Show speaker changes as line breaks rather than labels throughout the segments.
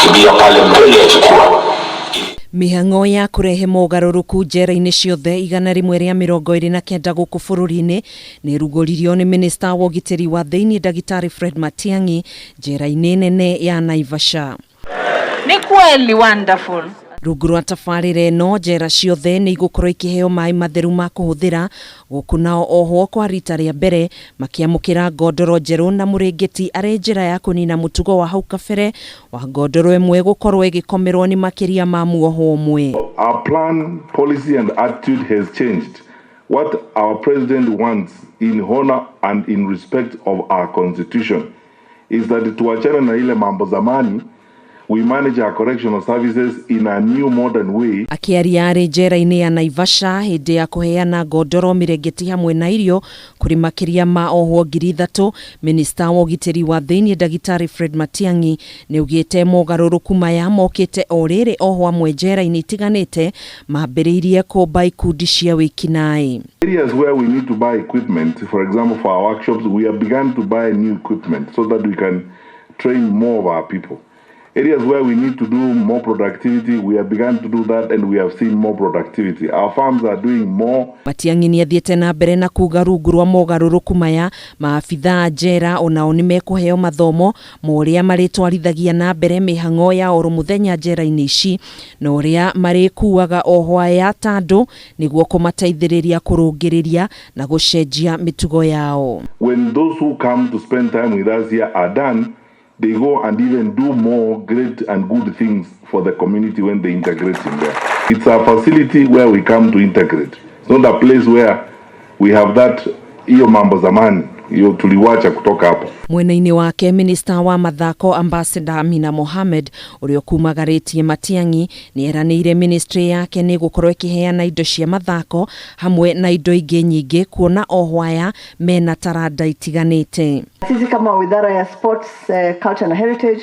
kukimbia pale mbele ya jukwaa.
Mihang'o ya kurehe mogaruruku njera-ini ciothe 129 guku bururi-ini ni rugoririo ni minista wa ugitiri wa thiinii Daktari Fred Matiang'i njera-ini nene ya Naivasha.
Ni kweli wonderful.
Rungu rwa tabarĩra ĩno njera ciothe nĩ igũkorwo ikĩheo maai matheru ma kuhuthira, guku nao ohwo kwa rita rĩa mbere makiamũkĩra ngondoro njerũ na mũrĩngĩti arĩ njĩra ya kũnina mũtugo wa hau kabere wa ngondoro ĩmwe gũkorwo ĩgĩkomerwo nĩ makĩria ma muohwo ũmwe.
Our plan, policy and attitude has changed. What our president wants in honor and in respect of our constitution is that tuachane na ile mambo zamani. We manage our correctional services in a new modern way.
Akiaria arĩ njera-ini ya Naivasha hĩndĩ ya kũheana ngondoro mĩrĩngĩti hamwe na irio kũrĩ makĩria ma ohwo 3,000, minista wa ugitiri wa thiinii Daktari Fred Matiang'i nĩ ugĩte mogaruruku maya mokĩte o rĩrĩ ohwo amwe njera-ini itiganĩte mambĩrĩirie kũmba ikundi cia wĩkinaĩ.
Areas where we need to buy equipment, for example for our workshops, we have begun to buy new equipment so that we can train more of our people. Areas where we need to do more productivity, we have begun to do that and we have seen more productivity. Our farms are doing more.
Matiang'i nĩ athiĩte na mbere na kuga rungu rwa mogaruruku maya maabitha njera onao nĩ mekũheo mathomo ma ũrĩa marĩtwarithagia na mbere mĩhang'o ya oro mũthenya njera-inĩ ici na ũrĩa marĩkuaga ohwo aya ta andũ nĩguo kũmateithĩrĩria kũrũngĩrĩria na gũcenjia mitugo yao.
When those who come to spend time with us here are done, they go and even do more great and good things for the community when they integrate in there. It's a facility where we come to integrate. It's not a place where we have that iyo mambo zamani iyo tuliwacha kutoka hapo.
Mwena-inĩ wake minista wa mathako Ambassador Amina Mohamed ũrĩa kumagarĩtie Matiang'i nĩ eranĩire ministry yake nĩ gũkorwo ĩkĩheana indo cia mathako hamwe na indo ingĩ nyingĩ kuona ohwo aya mena taranda itiganĩte.
Sisi kama Wizara ya Sports, Culture and Heritage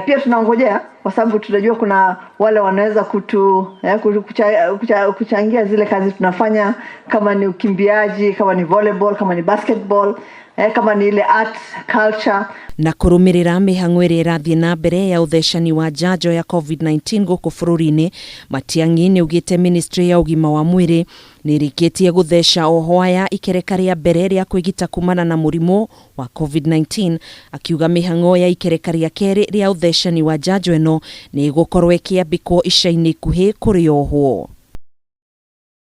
pia tunangojea kwa sababu tunajua kuna wale wanaweza kuchangia zile kazi tunafanya, kama ni ukimbiaji, kama ni volleyball, kama ni basketball, kama ni ile art culture.
Na kũrũmĩrĩra mĩhang'o ĩrĩa ĩrathiĩ na mbere ya ũthecani wa njanjo ya COVID-19 gũkũ bũrũri-inĩ, Matiang'i nĩ ugĩte ministry ya ũgima wa mwĩrĩ nĩ ĩrĩkĩtie gũtheca ohwo aya ikereka rĩa mbere rĩa kwĩgita kumana na mũrimũ wa COVID-19, akiuga mĩhang'o ya ikereka rĩa kerĩ rĩa ũthecani wa njanjo ĩno nĩ ĩgũkorwo ĩkĩambĩkwo ica-inĩ ikuhĩ kũrĩ ohwo.